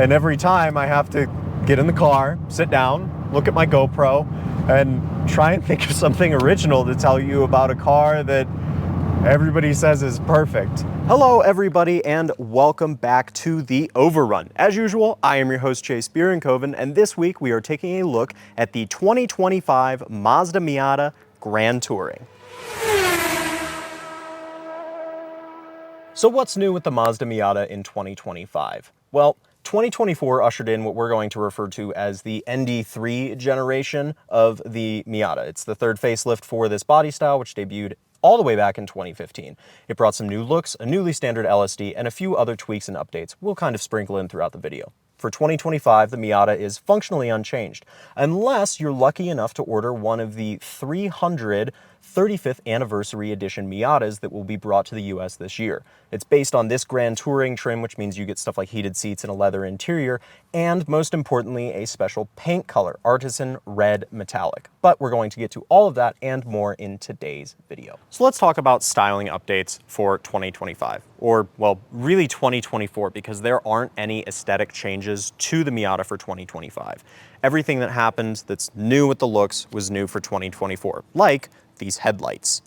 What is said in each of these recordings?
And every time I have to get in the car, sit down, look at my GoPro, and try and think of something original to tell you about a car that everybody says is perfect. Hello everybody, and welcome back to the Overrun. As usual, I am your host Chase Bierenkoven, and this week we are taking a look at the 2025 Mazda Miata Grand Touring. So what's new with the Mazda Miata in 2025? Well, 2024 ushered in what we're going to refer to as the ND3 generation of the Miata. It's the third facelift for this body style, which debuted all the way back in 2015. It brought some new looks, a newly standard LSD, and a few other tweaks and updates we'll kind of sprinkle in throughout the video. For 2025, the Miata is functionally unchanged, unless you're lucky enough to order one of the 300 35th anniversary edition Miatas that will be brought to the US this year. It's based on this Grand Touring trim, which means you get stuff like heated seats and a leather interior, and most importantly, a special paint color, artisan red metallic. But we're going to get to all of that and more in today's video. So let's talk about styling updates for 2025, or well, really 2024, because there aren't any aesthetic changes to the Miata for 2025. Everything that happened that's new with the looks was new for 2024, like these headlights.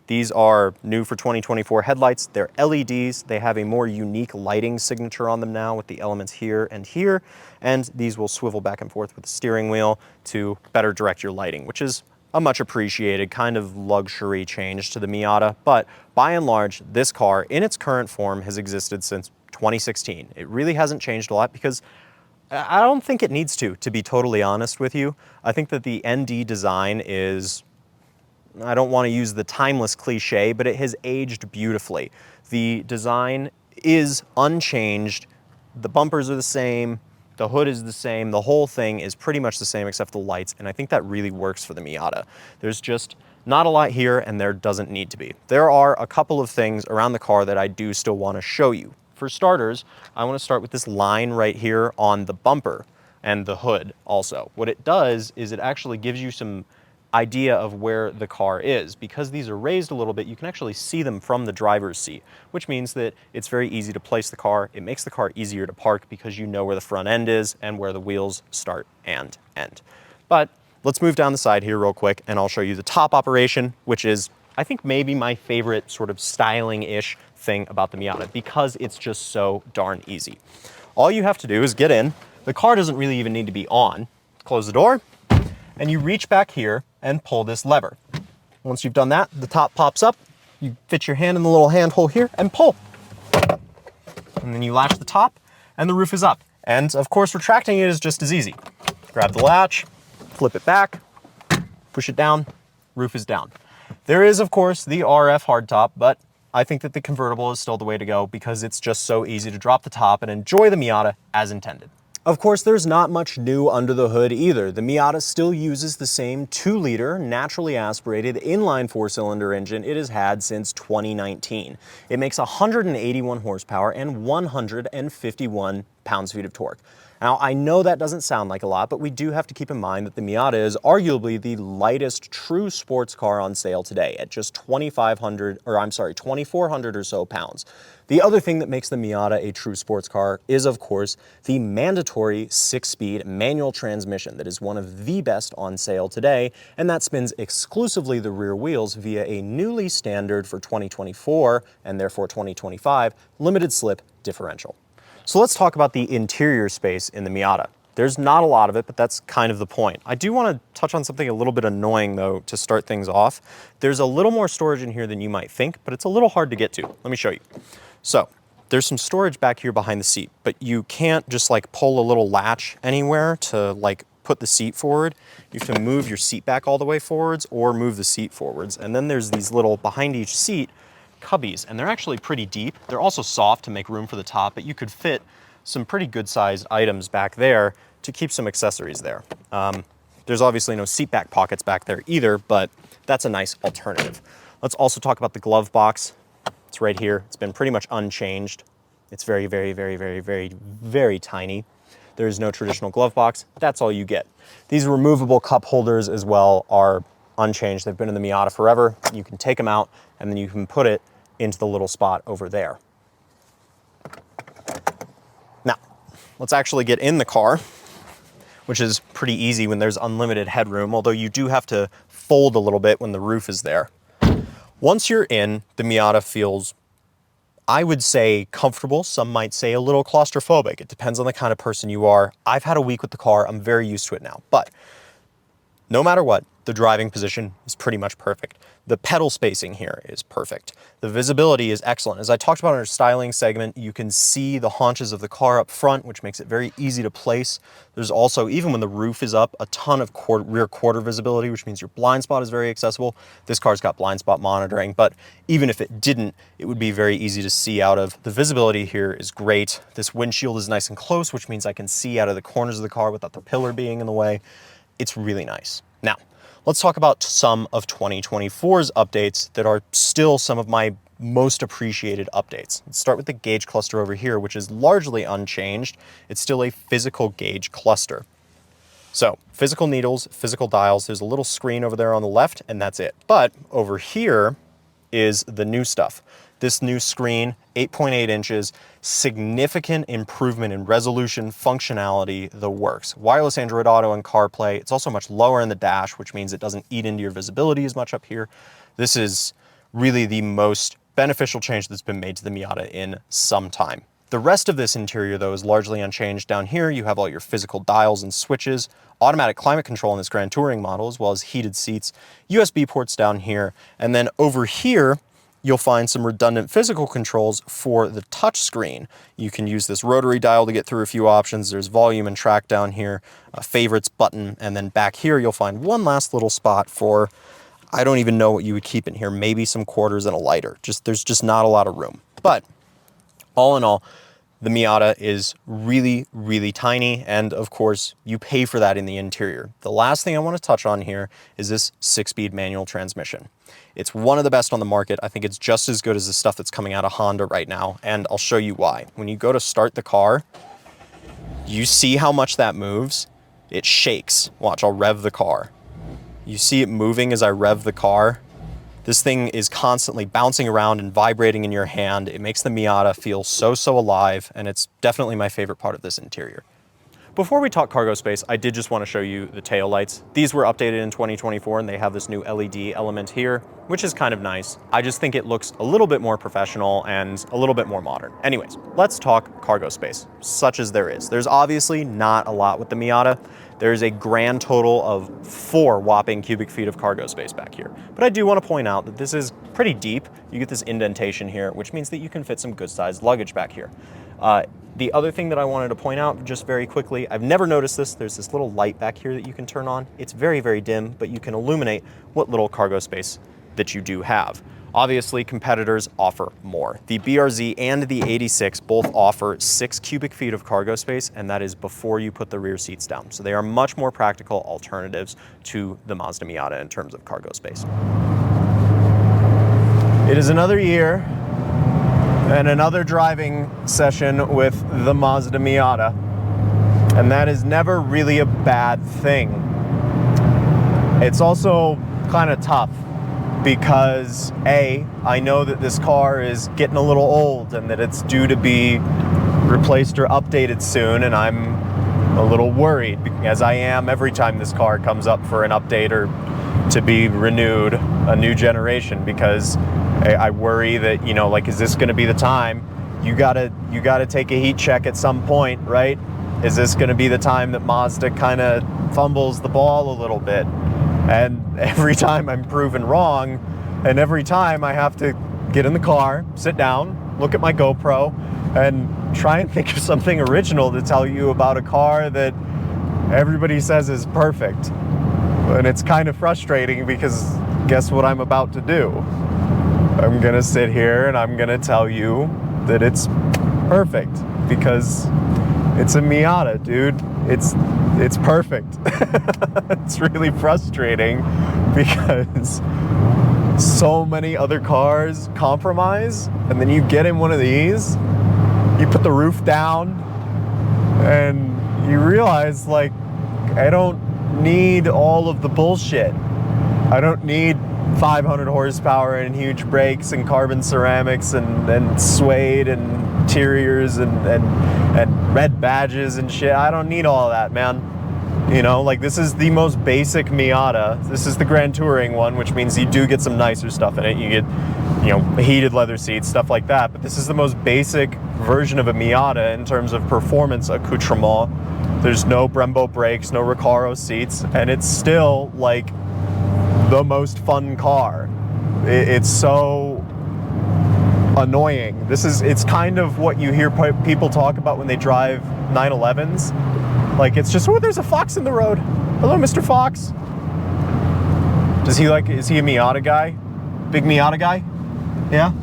These are new for 2024 headlights. They're LEDs. They have a more unique lighting signature on them now with the elements here, and these will swivel back and forth with the steering wheel to better direct your lighting, which is a much appreciated kind of luxury change to the Miata. But by and large, this car in its current form has existed since 2016. It really hasn't changed a lot because I don't think it needs to be totally honest with you. I think that the ND design is, I don't want to use the timeless cliche, but it has aged beautifully. The design is unchanged. The bumpers are the same. The hood is the same. The whole thing is pretty much the same except the lights, and I think that really works for the Miata. There's just not a lot here, and there doesn't need to be. There are a couple of things around the car that I do still want to show you. For starters, I want to start with this line right here on the bumper and the hood also. What it does is it actually gives you some idea of where the car is. Because these are raised a little bit, you can actually see them from the driver's seat, which means that it's very easy to place the car. It makes the car easier to park because you know where the front end is and where the wheels start and end. But let's move down the side here real quick and I'll show you the top operation, which is, I think, maybe my favorite sort of styling-ish thing about the Miata because it's just so darn easy. All you have to do is get in. The car doesn't really even need to be on. Close the door, and you reach back here and pull this lever. Once you've done that, the top pops up. You fit your hand in the little handhole here and pull. And then you latch the top and the roof is up. And of course, retracting it is just as easy. Grab the latch, flip it back, push it down, roof is down. There is, of course, the RF hardtop, but I think that the convertible is still the way to go because it's just so easy to drop the top and enjoy the Miata as intended. Of course, there's not much new under the hood either. The Miata still uses the same 2-liter, naturally aspirated, inline 4-cylinder engine it has had since 2019. It makes 181 horsepower and 151 pounds-feet of torque. Now, I know that doesn't sound like a lot, but we do have to keep in mind that the Miata is arguably the lightest true sports car on sale today at just 2,400 or so pounds. The other thing that makes the Miata a true sports car is, of course, the mandatory 6-speed manual transmission that is one of the best on sale today, and that spins exclusively the rear wheels via a newly standard for 2024 and therefore 2025 limited slip differential. So let's talk about the interior space in the Miata. There's not a lot of it, but that's kind of the point. I do want to touch on something a little bit annoying though to start things off. There's a little more storage in here than you might think, but it's a little hard to get to. Let me show you. So there's some storage back here behind the seat, but you can't just like pull a little latch anywhere to like put the seat forward. You have to move your seat back all the way forwards or move the seat forwards. And then there's these little behind each seat cubbies, and they're actually pretty deep. They're also soft to make room for the top, but you could fit some pretty good sized items back there to keep some accessories there. There's obviously no seat back pockets back there either, but that's a nice alternative. Let's also talk about the glove box. It's right here. It's been pretty much unchanged. It's very, very, very, very, very, very tiny. There is no traditional glove box. That's all you get. These removable cup holders as well are unchanged. They've been in the Miata forever. You can take them out and then you can put it into the little spot over there. Now, let's actually get in the car, which is pretty easy when there's unlimited headroom, although you do have to fold a little bit when the roof is there. Once you're in, the Miata feels, I would say, comfortable. Some might say a little claustrophobic. It depends on the kind of person you are. I've had a week with the car. I'm very used to it now. But no matter what, the driving position is pretty much perfect. The pedal spacing here is perfect. The visibility is excellent. As I talked about in our styling segment, you can see the haunches of the car up front, which makes it very easy to place. There's also, even when the roof is up, a ton of rear quarter visibility, which means your blind spot is very accessible. This car's got blind spot monitoring, but even if it didn't, it would be very easy to see out of. The visibility here is great. This windshield is nice and close, which means I can see out of the corners of the car without the pillar being in the way. It's really nice. Now, let's talk about some of 2024's updates that are still some of my most appreciated updates. Let's start with the gauge cluster over here, which is largely unchanged. It's still a physical gauge cluster. So, physical needles, physical dials, there's a little screen over there on the left, and that's it. But over here is the new stuff. This new screen, 8.8 inches, significant improvement in resolution, functionality, the works. Wireless Android Auto and CarPlay. It's also much lower in the dash, which means it doesn't eat into your visibility as much up here. This is really the most beneficial change that's been made to the Miata in some time. The rest of this interior, though, is largely unchanged. Down here, you have all your physical dials and switches, automatic climate control in this Grand Touring model, as well as heated seats, USB ports down here, and then over here, you'll find some redundant physical controls for the touch screen. You can use this rotary dial to get through a few options. There's volume and track down here, a favorites button, and then back here you'll find one last little spot for, I don't even know what you would keep in here, maybe some quarters and a lighter. There's just not a lot of room. But all in all, the Miata is really, really tiny, and of course, you pay for that in the interior. The last thing I want to touch on here is this 6-speed manual transmission. It's one of the best on the market. I think it's just as good as the stuff that's coming out of Honda right now, and I'll show you why. When you go to start the car, you see how much that moves? It shakes. Watch, I'll rev the car. You see it moving as I rev the car? This thing is constantly bouncing around and vibrating in your hand. It makes the Miata feel so alive, and it's definitely my favorite part of this interior. Before we talk cargo space, I did just want to show you the tail lights. These were updated in 2024, and they have this new LED element here, which is kind of nice. I just think it looks a little bit more professional and a little bit more modern. Anyways, let's talk cargo space, such as there is. There's obviously not a lot with the Miata. There's a grand total of 4 whopping cubic feet of cargo space back here. But I do want to point out that this is pretty deep. You get this indentation here, which means that you can fit some good-sized luggage back here. The other thing that I wanted to point out just very quickly, I've never noticed this, there's this little light back here that you can turn on. It's very, very dim, but you can illuminate what little cargo space that you do have. Obviously, competitors offer more. The BRZ and the 86 both offer 6 cubic feet of cargo space, and that is before you put the rear seats down. So they are much more practical alternatives to the Mazda Miata in terms of cargo space. It is another year and another driving session with the Mazda Miata, and that is never really a bad thing. It's also kind of tough because I know that this car is getting a little old and that it's due to be replaced or updated soon, and I'm a little worried, as I am every time this car comes up for an update or to be renewed, a new generation, because I worry that, you know, like, is this going to be the time? You gotta take a heat check at some point, right? Is this going to be the time that Mazda kind of fumbles the ball a little bit? And every time I'm proven wrong, and every time I have to get in the car, sit down, look at my GoPro, and try and think of something original to tell you about a car that everybody says is perfect. And it's kind of frustrating because guess what I'm about to do? I'm gonna sit here and I'm gonna tell you that it's perfect because it's a Miata, dude. It's perfect. It's really frustrating because so many other cars compromise, and then you get in one of these, you put the roof down, and you realize, like, I don't need all of the bullshit. I don't need 500 horsepower and huge brakes and carbon ceramics and suede and interiors and and red badges and shit. I don't need all of that, man. You know, like, this is the most basic Miata. This is the Grand Touring one, which means you do get some nicer stuff in it. You get, you know, heated leather seats, stuff like that. But this is the most basic version of a Miata in terms of performance accoutrement. There's no Brembo brakes, no Recaro seats, and it's still, like, the most fun car. It's so annoying. It's kind of what you hear people talk about when they drive 911s. Like, it's just, oh, there's a fox in the road. Hello, Mr. Fox. Is he a Miata guy? Big Miata guy? Yeah?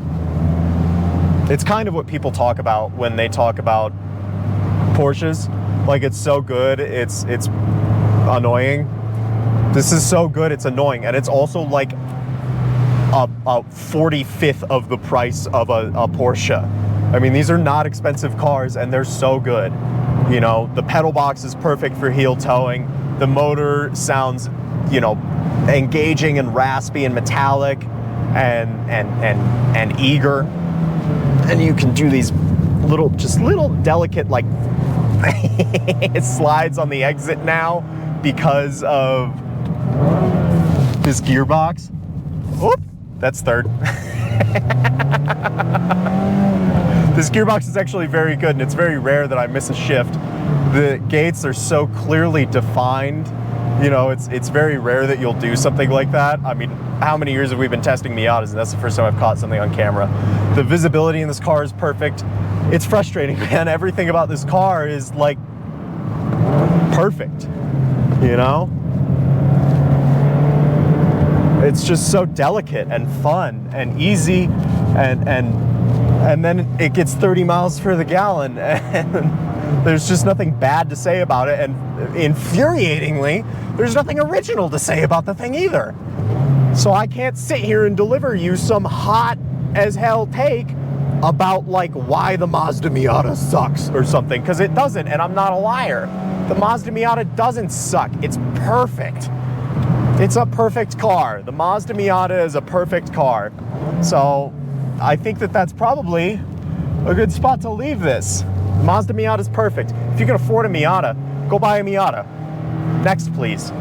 It's kind of what people talk about when they talk about Porsches. Like, it's so good, it's annoying. This is so good, it's annoying. And it's also like a 45th of the price of a Porsche. I mean, these are not expensive cars, and they're so good. You know, the pedal box is perfect for heel towing. The motor sounds, you know, engaging and raspy and metallic and eager. And you can do these little delicate, like, it slides on the exit now because of this gearbox. Oop, that's third. This gearbox is actually very good, and it's very rare that I miss a shift. The gates are so clearly defined. You know, it's very rare that you'll do something like that. I mean, how many years have we been testing Miatas, and that's the first time I've caught something on camera. The visibility in this car is perfect. It's frustrating, man. Everything about this car is, like, perfect, you know? It's just so delicate and fun and easy, and then it gets 30 miles per the gallon, and there's just nothing bad to say about it, and infuriatingly, there's nothing original to say about the thing either. So I can't sit here and deliver you some hot as hell take about, like, why the Mazda Miata sucks or something, because it doesn't, and I'm not a liar. The Mazda Miata doesn't suck. It's perfect. It's a perfect car. The Mazda Miata is a perfect car. So I think that that's probably a good spot to leave this. The Mazda Miata is perfect. If you can afford a Miata, go buy a Miata. Next, please.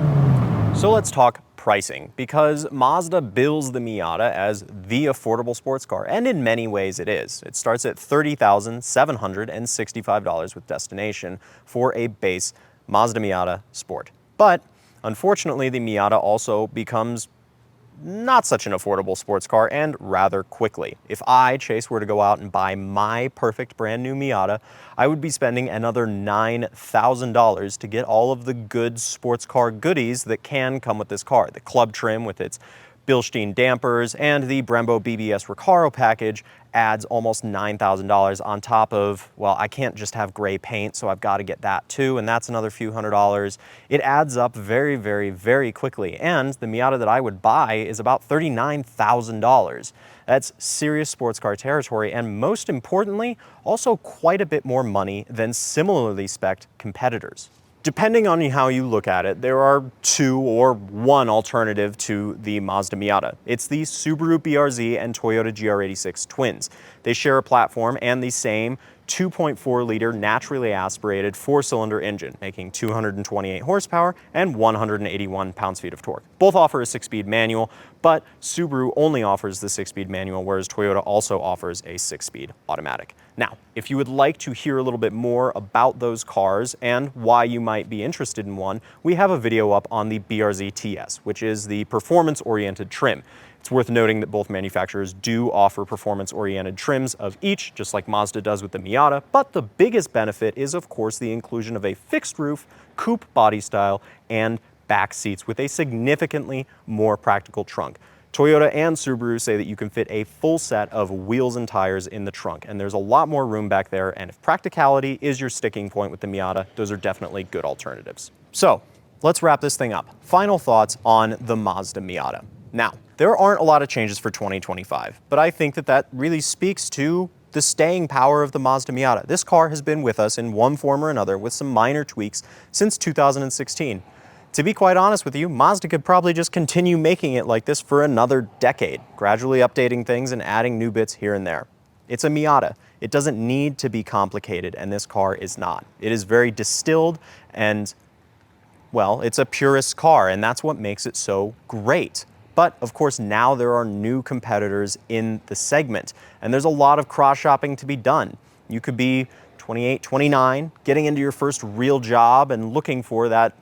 So let's talk pricing, because Mazda bills the Miata as the affordable sports car, and in many ways it is. It starts at $30,765 with destination for a base Mazda Miata Sport. But unfortunately, the Miata also becomes not such an affordable sports car, and rather quickly. If I, Chase, were to go out and buy my perfect brand new Miata, I would be spending another $9,000 to get all of the good sports car goodies that can come with this car. The club trim with its Bilstein dampers and the Brembo BBS Recaro package adds almost $9,000 on top of, well, I can't just have gray paint, so I've got to get that too, and that's another few $100s. It adds up very, very, very quickly, and the Miata that I would buy is about $39,000. That's serious sports car territory, and most importantly, also quite a bit more money than similarly spec'd competitors. Depending on how you look at it, there are two or one alternative to the Mazda Miata. It's the Subaru BRZ and Toyota GR86 twins. They share a platform and the same 2.4-liter naturally aspirated four-cylinder engine, making 228 horsepower and 181 pounds-feet of torque. Both offer a 6-speed manual, but Subaru only offers the 6-speed manual, whereas Toyota also offers a 6-speed automatic. Now, if you would like to hear a little bit more about those cars and why you might be interested in one, we have a video up on the BRZ TS, which is the performance-oriented trim. It's worth noting that both manufacturers do offer performance-oriented trims of each, just like Mazda does with the Miata, but the biggest benefit is, of course, the inclusion of a fixed roof, coupe body style, and back seats with a significantly more practical trunk. Toyota and Subaru say that you can fit a full set of wheels and tires in the trunk, and there's a lot more room back there, and if practicality is your sticking point with the Miata, those are definitely good alternatives. So, let's wrap this thing up. Final thoughts on the Mazda Miata. Now, there aren't a lot of changes for 2025, but I think that that really speaks to the staying power of the Mazda Miata. This car has been with us in one form or another with some minor tweaks since 2016. To be quite honest with you, Mazda could probably just continue making it like this for another decade, gradually updating things and adding new bits here and there. It's a Miata. It doesn't need to be complicated, and this car is not. It is very distilled and, well, it's a purist car, and that's what makes it so great. But of course, now there are new competitors in the segment, and there's a lot of cross-shopping to be done. You could be 28, 29, getting into your first real job and looking for that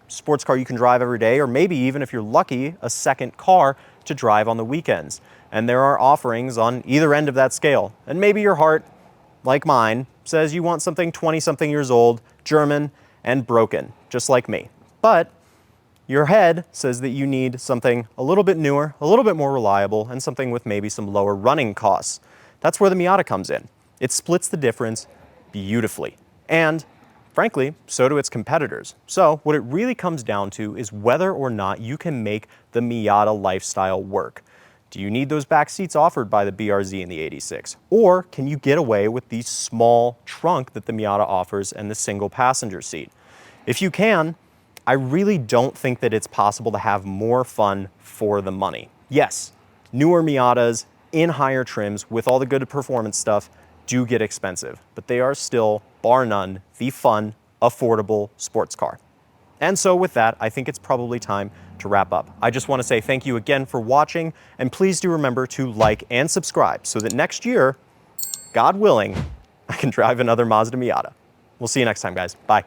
sports car you can drive every day, or maybe even, if you're lucky, a second car to drive on the weekends. And there are offerings on either end of that scale. And maybe your heart, like mine, says you want something 20-something years old, German, and broken, just like me. But your head says that you need something a little bit newer, a little bit more reliable, and something with maybe some lower running costs. That's where the Miata comes in. It splits the difference beautifully. And frankly, so do its competitors. So what it really comes down to is whether or not you can make the Miata lifestyle work. Do you need those back seats offered by the BRZ and the 86? Or can you get away with the small trunk that the Miata offers and the single passenger seat? If you can, I really don't think that it's possible to have more fun for the money. Yes, newer Miatas in higher trims with all the good performance stuff do get expensive, but they are still, bar none, the fun, affordable sports car. And so with that, I think it's probably time to wrap up. I just want to say thank you again for watching, and please do remember to like and subscribe so that next year, God willing, I can drive another Mazda Miata. We'll see you next time, guys. Bye.